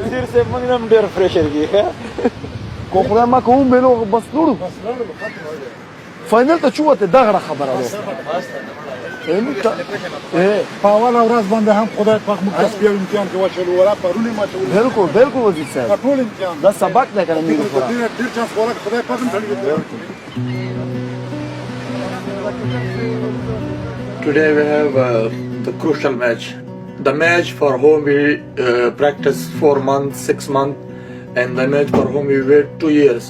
وزیر صاحب موږ هم ډېر پریشر کې ښه کو خدای ما کوم بلو بس لوړو فاینل ته چوته دغه خبره ده په اوله ورځ باندې هم خدای پاک موږ ته سپیو امتحان کې واچولو ولا پرونی ما ته بالکل بالکل وزیر صاحب ټول امتحان دا سبق نه کنه موږ خورا ډیر چانس ورک خدای پاک هم تړي Today we have the crucial match. The match for whom we practice 4 months, 6 months, and the match for whom we wait 2 years.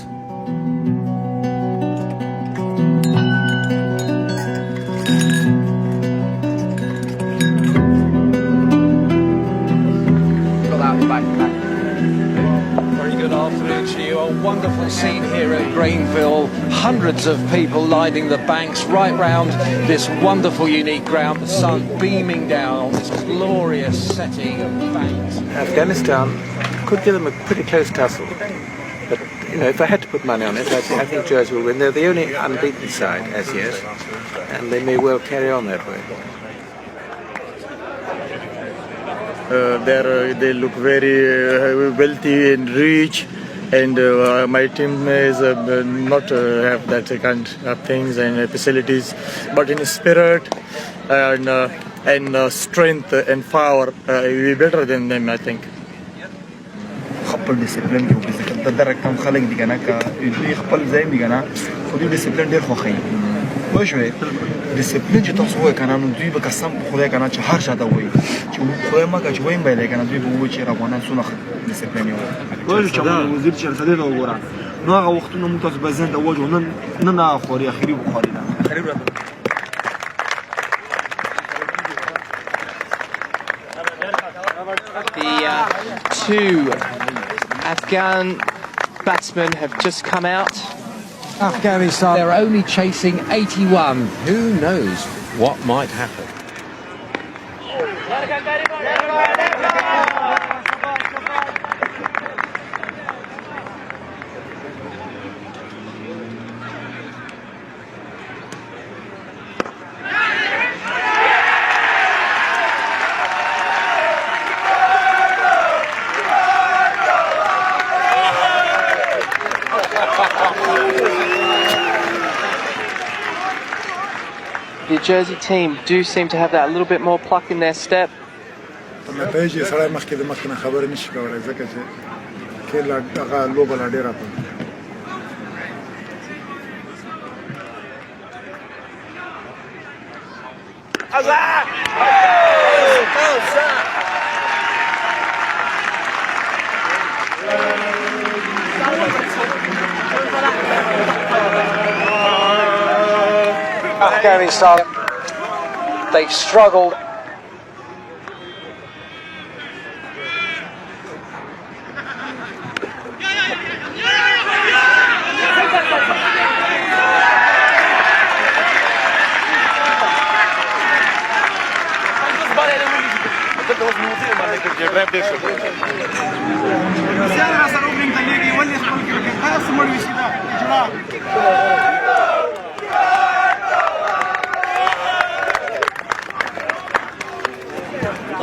Very good afternoon to you. A wonderful scene here at Grainville. Hundreds of people lining the banks right round this wonderful, unique ground. The sun beaming down on this glorious setting of banks. Afghanistan could give them a pretty close tussle. But, you know, if I had to put money on it, I think Jersey will win. They're the only unbeaten side as yet, and they may well carry on that way. They look very wealthy and rich, and my team is not have that kind of things and facilities, but in spirit and strength and power, we better than them, I think. خپل ډیسپلین کې وکړي د درک کم خلک دي کنه کا دوی خپل ځای می کنه خو دوی ډیسپلین ډیر خوښي خو شوي ډیسپلین چې تاسو وایي کنه نو دوی به قسم خدای کنه چې هر چاته وایي چې خدای ما چې وایم به کنه دوی به وایي چې افغانان څونه ډیسپلین یو ټول چې وزیر چې سره دا وګوره نو هغه وختونه موږ تاسو به زنده وځو نن خوري اخري بخاري نه اخري The two Afghan batsmen have just come out. Afghanistan, they're only chasing 81. Who knows what might happen? The Jersey team do seem to have that a little bit more pluck in their step. نتایج یې سړی مخکې د مخکې نه خبرې نشي کولی ځکه چې کې هغه لوبه لا ډېره Afghanistan, they've struggled.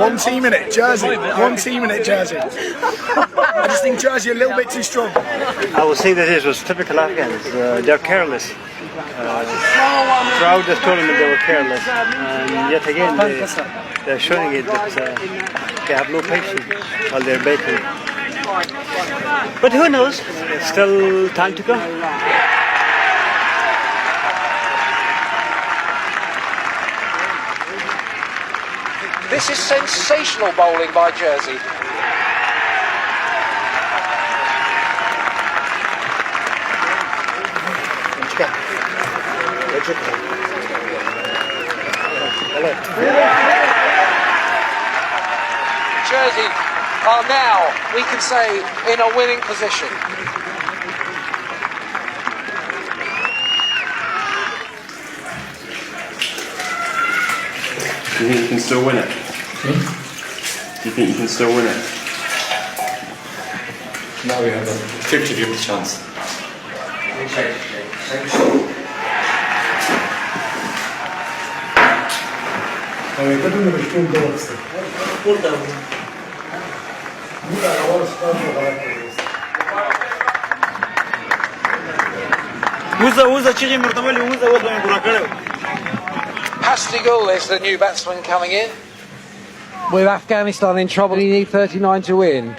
One team in it, Jersey. One team in it, Jersey. I just think Jersey are a little bit too strong. I would say that it was typical Afghans. They're careless. Throughout this tournament, they were careless. And yet again, they're showing it that they have no patience while they're baking. But who knows? There's still time to go. This is sensational bowling by Jersey. Jersey are now, we can say, in a winning position. Do you think you can still win it? Do you think you can still win it? Now we have a 50-50 chance. Pastigul is the new batsman coming in. With Afghanistan in trouble, you need 39 to win.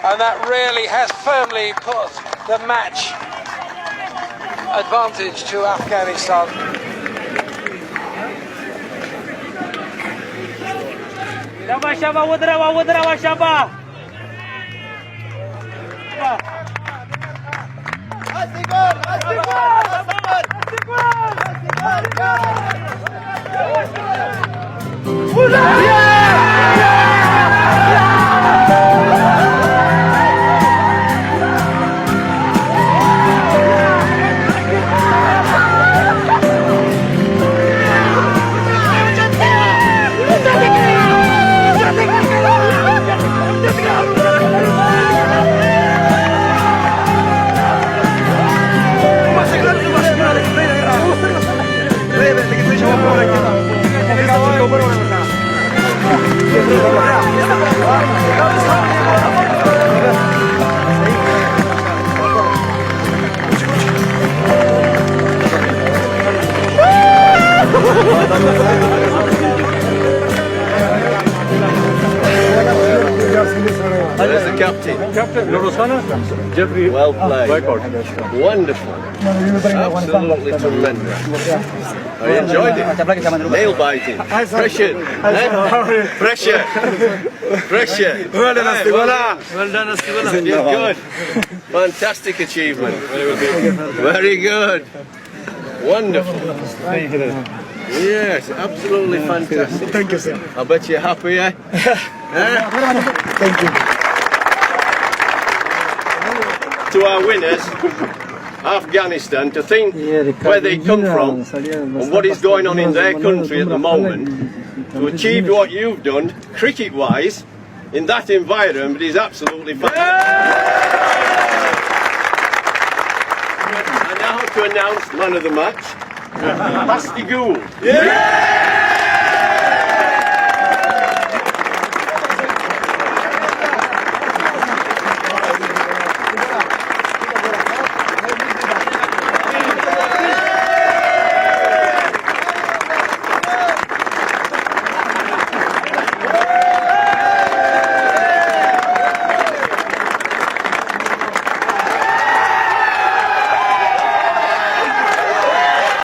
And that really has firmly put the match advantage to Afghanistan. There's the captain. Jeffrey. Well played. Wonderful. Absolutely tremendous. I enjoyed it. Nail biting. Pressure. Pressure. Pressure. Well done, Astigula. You did good. Fantastic achievement. Very good. Wonderful. Yes, absolutely fantastic. Thank you, sir. I bet you're happy, eh? Thank you. To our winners, Afghanistan, to think where they come from and what is going on in their country at the moment, to achieve what you've done, cricket-wise, in that environment is absolutely fantastic. And now to announce man of the match, Pastigul. Yeah!